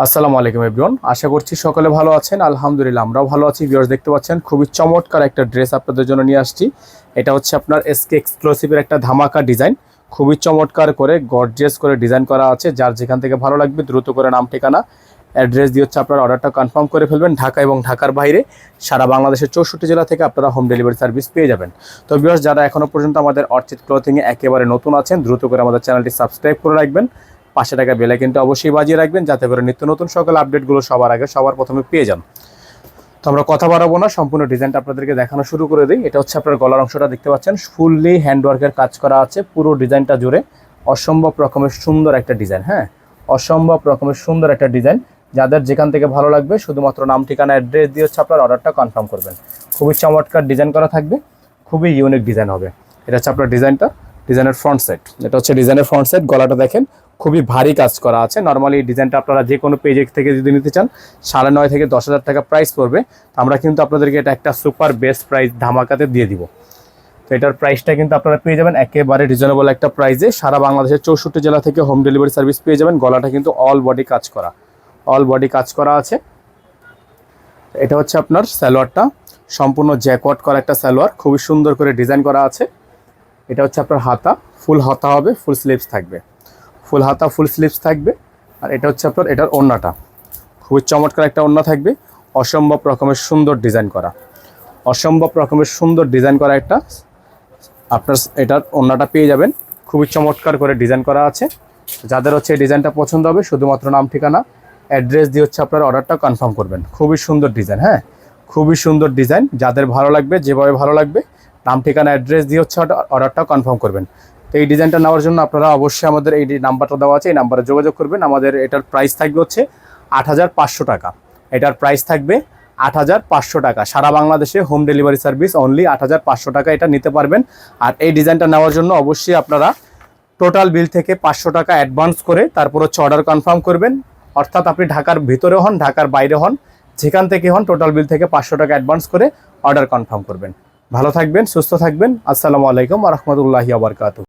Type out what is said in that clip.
আসসালামু আলাইকুম এভরিওয়ান, আশা করছি সকলে ভালো আছেন। আলহামদুলিল্লাহ আমরাও ভালো আছি। ভিউয়ার্স, দেখতে পাচ্ছেন খুবই চমৎকার একটা ড্রেস আপনাদের জন্য নিয়ে আসছি। এটা হচ্ছে আপনার এসকে এক্সক্লুসিভের একটা ধামাকা ডিজাইন। খুবই চমৎকার করে গর্জিয়াস করে ডিজাইন করা আছে। যার যেখান থেকে ভালো লাগবে দ্রুত করে নাম ঠিকানা অ্যাড্রেস দিয়ে হচ্ছে আপনার অর্ডারটা কনফার্ম করে ফেলবেন। ঢাকা এবং ঢাকার বাইরে সারা বাংলাদেশের 64 জেলা থেকে আপনারা হোম ডেলিভারি সার্ভিস পেয়ে যাবেন। তো ভিউয়ার্স, যারা এখনও পর্যন্ত আমাদের অর্চিড ক্লথিংয়ে একেবারে নতুন আছেন, দ্রুত করে আমাদের চ্যানেলটি সাবস্ক্রাইব করে রাখবেন। পাশে টাকা বেল আইকনটা অবশ্যই বাজিয়ে রাখবেন, যাতে করে নিত্য নতুন সকল আপডেটগুলো সবার আগে সবার প্রথমে পেয়ে যান। তো আমরা কথা বাড়াবো না, সম্পূর্ণ ডিজাইনটা আপনাদেরকে দেখানো শুরু করে দিই। এটা হচ্ছে আপনার গলার অংশটা দেখতে পাচ্ছেন, ফুললি হ্যান্ডওয়ার্কের কাজ করা আছে পুরো ডিজাইনটা জুড়ে। অসম্ভব রকমের সুন্দর একটা ডিজাইন, হ্যাঁ, অসম্ভব রকমের সুন্দর একটা ডিজাইন। যাদের যেখান থেকে ভালো লাগবে শুধুমাত্র নাম ঠিকানা অ্যাড্রেস দিয়ে হচ্ছে আপনার অর্ডারটা কনফার্ম করবেন। খুবই চমৎকার ডিজাইন করা থাকবে, খুবই ইউনিক ডিজাইন হবে। এটা হচ্ছে আপনার ডিজাইনের ফ্রন্ট সাইড। এটা হচ্ছে ডিজাইনের ফ্রন্ট সাইড। গলাটা দেখেন খুবই ভারী কাজ করা আছে। নর্মালি এই ডিজাইনটা আপনারা যে কোনো পেজ থেকে যদি নিতে চান 9.5 থেকে 10,000 টাকা প্রাইস পড়বে। আমরা কিন্তু আপনাদেরকে এটা একটা সুপার বেস্ট প্রাইস ধামাকাতে দিয়ে দিব। তো এটার প্রাইসটা কিন্তু আপনারা পেয়ে যাবেন একেবারে রিজনেবল একটা প্রাইসে। সারা বাংলাদেশের 64 জেলা থেকে হোম ডেলিভারি সার্ভিস পেয়ে যাবেন। গলাটা কিন্তু অল বডি কাজ করা আছে। এটা হচ্ছে আপনার সালোয়ারটা, সম্পূর্ণ জ্যাকওয়ার্ড করা একটা সালোয়ার, খুবই সুন্দর করে ডিজাইন করা আছে। এটা হচ্ছে আপনার হাতা, ফুল হাতা হবে, ফুল স্লিভস থাকবে, ফুল হাতা ফুল স্লিভস থাকবে। আর এটা হচ্ছে আপনার এটার ওড়নাটা, খুবই চমৎকার একটা ওড়না থাকবে। অসম্ভব রকমের সুন্দর ডিজাইন করা একটা আপনার এটার ওড়নাটা পেয়ে যাবেন। খুবই চমৎকার করে ডিজাইন করা আছে। যাদের হচ্ছে এই ডিজাইনটা পছন্দ হবে শুধুমাত্র নাম ঠিকানা অ্যাড্রেস দিয়ে হচ্ছে আপনার অর্ডারটা কনফার্ম করবেন। খুবই সুন্দর ডিজাইন, হ্যাঁ, খুবই সুন্দর ডিজাইন। যাদের ভালো লাগবে, যেভাবে ভালো লাগবে নাম ঠিকানা অ্যাড্রেস দিয়ে হচ্ছে অর্ডারটা কনফার্ম করবেন। তো এই ডিজাইনটা নেওয়ার জন্য আপনারা অবশ্যই আমাদের এই নাম্বারটা দেওয়া আছে, এই নাম্বারে যোগাযোগ করবেন। আমাদের এটার প্রাইস থাকবে হচ্ছে 8,500 টাকা। এটার প্রাইস থাকবে 8,500 টাকা। সারা বাংলাদেশে হোম ডেলিভারি সার্ভিস অনলি 8,500 টাকা এটা নিতে পারবেন। আর এই ডিজাইনটা নেওয়ার জন্য অবশ্যই আপনারা টোটাল বিল থেকে 500 টাকা অ্যাডভান্স করে তারপর হচ্ছে অর্ডার কনফার্ম করবেন। অর্থাৎ আপনি ঢাকার ভিতরে হন, ঢাকার বাইরে হন, যেখান থেকে হন, টোটাল বিল থেকে 500 টাকা অ্যাডভান্স করে অর্ডার কনফার্ম করবেন। ভালো থাকবেন, সুস্থ থাকবেন। আসসালামু আলাইকুম ওয়া রাহমাতুল্লাহি ওয়া বারাকাতুহু।